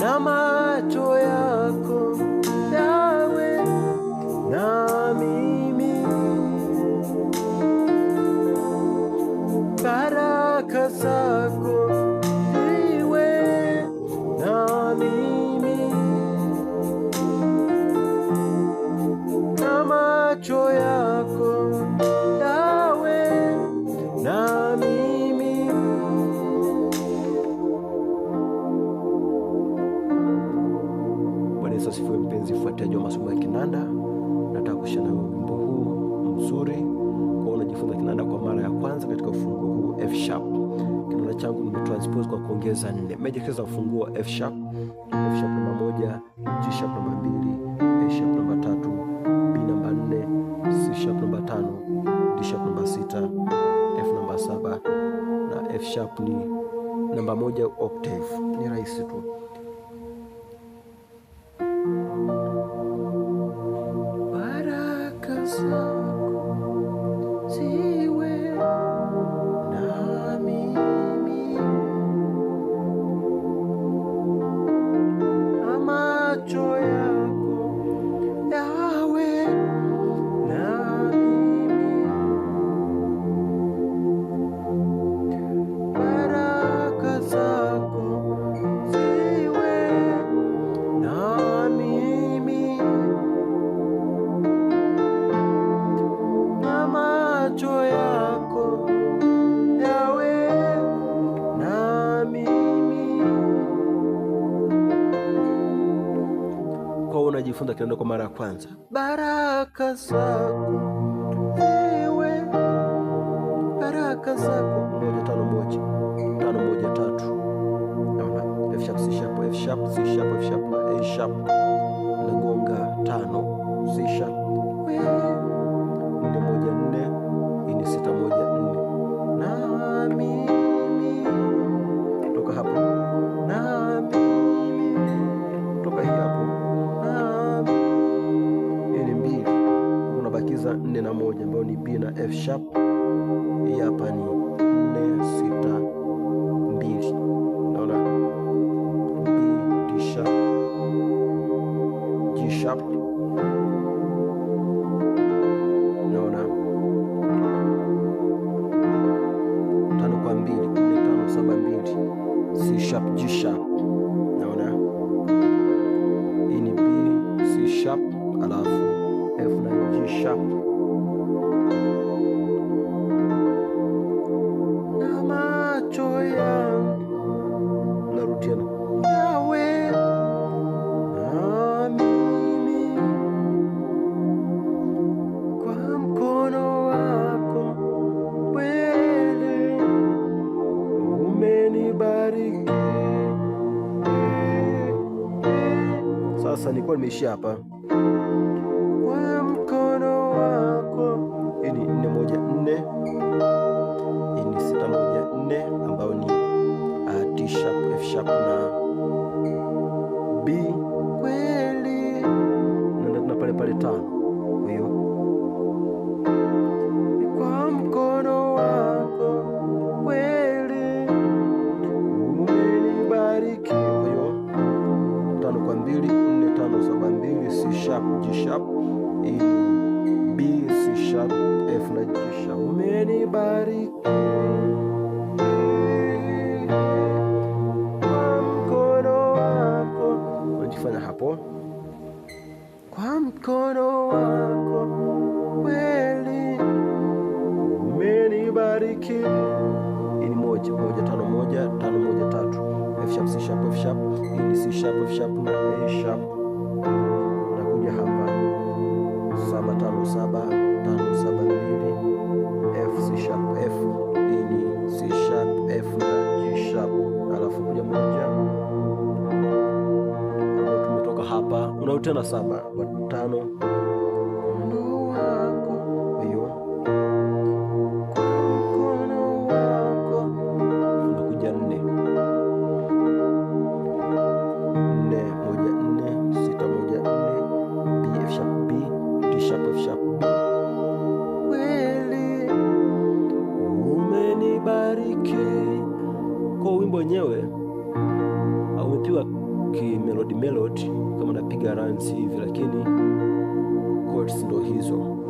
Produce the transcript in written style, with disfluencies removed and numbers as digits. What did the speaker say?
na macho yako yawe na mimi, baraka zako ziwe na mimi, na macho yako yawe na mimi. Bwana Yesu asifiwe. Mpenzi mfuatiliaji wa masomo ya kinanda, nataka kushana wimbo huu mzuri kwa unajifunza kinanda kwa mara ya kwanza katika ufunguo huu F sharp. Kinanda changu nimetranspose kwa kuongeza 4. Nimejifunza ufunguo F sharp, F sharp namba 1, G sharp namba 2, A sharp namba 3, B namba 4, C sharp namba 5, D sharp namba 6, F namba 7 na F sharp ni namba 1 octave. Ni rahisi tu. Baraka zako ziwe na mimi, na macho yako yawe na mimi, baraka zako ziwe na mimi, na macho yako yawe na mimi. Kwa unajifunza kinanda kwa mara ya kwanza, baraka zako ziwe, baraka zako 1 5 1 5 1 3. Naona F sharp C sharp F sharp C sharp F sharp na A sharp, nagonga 5 C sharp 4 1 4, hii ni 6 1 4, na mimi toka hapo, na mimi toka hii hapo, na hii ni 2, unabakiza 4 na 1 ambayo ni B na F sharp. Hii hapa ni 4 6 2, naona B D sharp G sharp, naona 5 kwa 2 4 5 7 2, C sharp G sharp, naona hii ni B C sharp alafu F na G sharp, na macho yangu narudiana yawe na mimi, kwa mkono wako kweli umenibariki. Sasa nilikuwa nimeishia hapa. Kwa mkono wako, hii ni 4 1 4, hii ni 6 1 4 ambayo ni D sharp F sharp na B kweli, na pale pale 5. Kwa hiyo kwa mkono wako kweli umenibariki. Kwa hiyo 5 kwa 2 4 5 7 2, C sharp G sharp, hii ni B C sharp F na G sharp, umenibariki. Kwa mkono wako unajifanya hapo, kwa mkono wako kweli umenibariki. Hii ni 1 1 5 1 5 1 3, F sharp C sharp F sharp, hii ni C sharp F sharp na A sharp, nakuja hapa 7 5 7 5 7 2, F C sharp F, hii ni C sharp F na G sharp, alafu kuja 1 hapo, tumetoka hapa unarudi tena 7 kwa 5 mkono wako. Kwa hiyo mkono wako unakuja 4 wenyewe umepigwa melody kama napiga runs hivi, lakini chords ndo hizo.